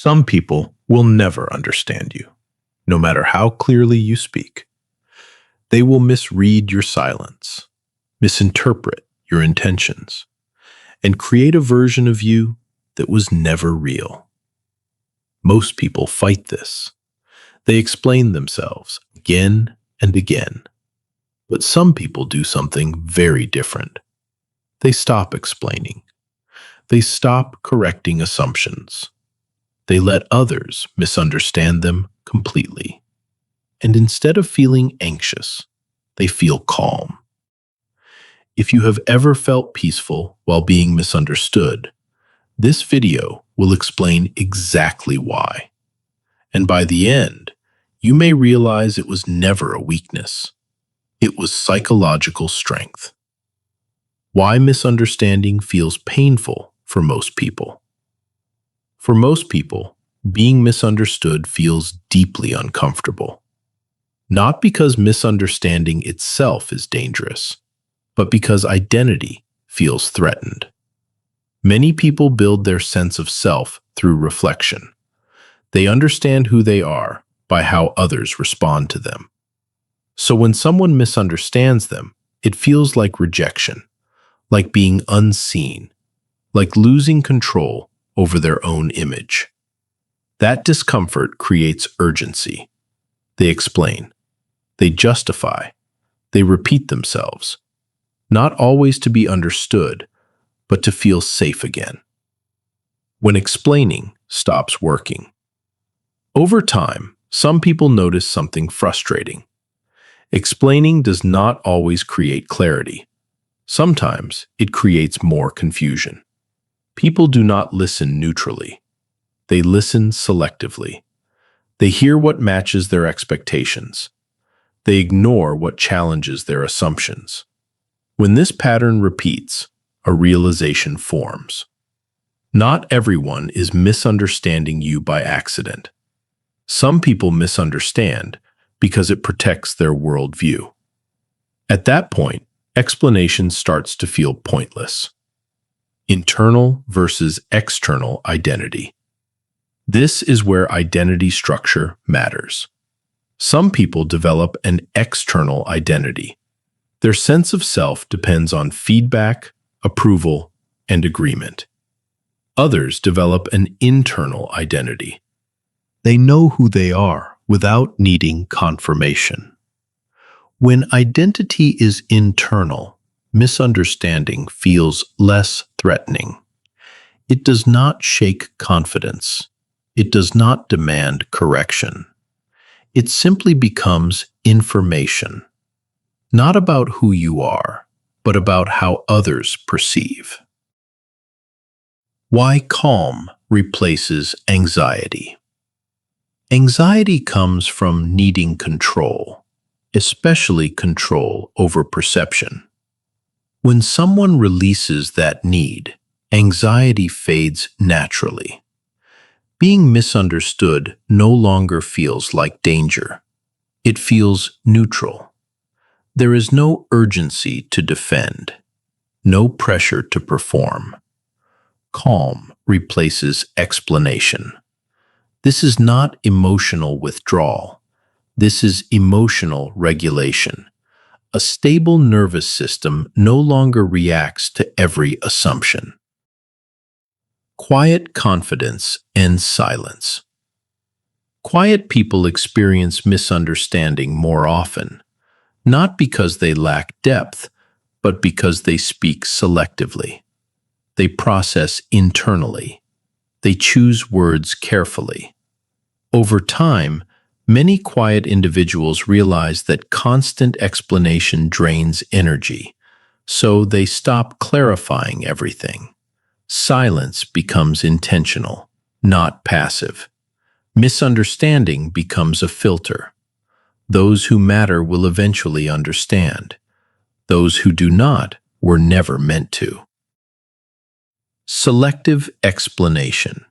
Some people will never understand you, no matter how clearly you speak. They will misread your silence, misinterpret your intentions, and create a version of you that was never real. Most people fight this. They explain themselves again and again. But some people do something very different. They stop explaining. They stop correcting assumptions. They let others misunderstand them completely. And instead of feeling anxious, they feel calm. If you have ever felt peaceful while being misunderstood, this video will explain exactly why. And by the end, you may realize it was never a weakness. It was psychological strength. Why misunderstanding feels painful for most people. For most people, being misunderstood feels deeply uncomfortable. Not because misunderstanding itself is dangerous, but because identity feels threatened. Many people build their sense of self through reflection. They understand who they are by how others respond to them. So when someone misunderstands them, it feels like rejection, like being unseen, like losing control over their own image. That discomfort creates urgency. They explain, they justify, they repeat themselves, not always to be understood, but to feel safe again. When explaining stops working. Over time, some people notice something frustrating. Explaining does not always create clarity. Sometimes it creates more confusion. People do not listen neutrally. They listen selectively. They hear what matches their expectations. They ignore what challenges their assumptions. When this pattern repeats, a realization forms. Not everyone is misunderstanding you by accident. Some people misunderstand because it protects their worldview. At that point, explanation starts to feel pointless. Internal versus external identity. This is where identity structure matters. Some people develop an external identity. Their sense of self depends on feedback, approval, and agreement. Others develop an internal identity. They know who they are without needing confirmation. When identity is internal, misunderstanding feels less threatening. It does not shake confidence. It does not demand correction. It simply becomes information, not about who you are, but about how others perceive. Why calm replaces anxiety. Anxiety comes from needing control, especially control over perception. When someone releases that need, anxiety fades naturally. Being misunderstood no longer feels like danger. It feels neutral. There is no urgency to defend, no pressure to perform. Calm replaces explanation. This is not emotional withdrawal. This is emotional regulation. A stable nervous system no longer reacts to every assumption. Quiet confidence and silence. Quiet people experience misunderstanding more often, not because they lack depth, but because they speak selectively. They process internally. They choose words carefully. Over time, many quiet individuals realize that constant explanation drains energy, so they stop clarifying everything. Silence becomes intentional, not passive. Misunderstanding becomes a filter. Those who matter will eventually understand. Those who do not were never meant to. Selective explanation.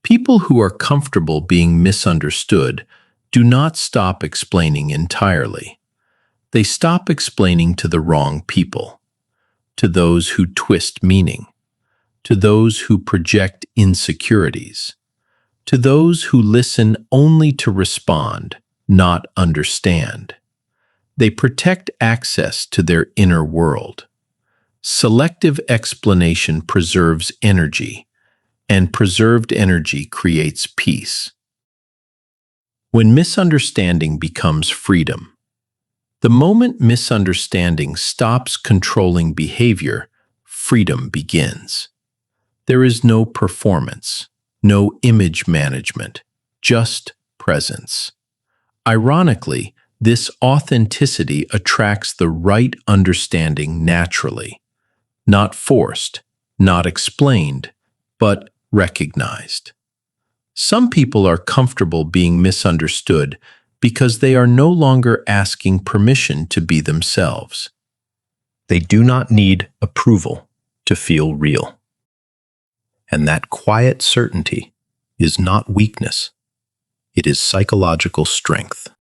People who are comfortable being misunderstood do not stop explaining entirely. They stop explaining to the wrong people, to those who twist meaning, to those who project insecurities, to those who listen only to respond, not understand. They protect access to their inner world. Selective explanation preserves energy, and preserved energy creates peace. When misunderstanding becomes freedom, the moment misunderstanding stops controlling behavior, freedom begins. There is no performance, no image management, just presence. Ironically, this authenticity attracts the right understanding naturally, not forced, not explained, but recognized. Some people are comfortable being misunderstood because they are no longer asking permission to be themselves. They do not need approval to feel real. And that quiet certainty is not weakness, it is psychological strength.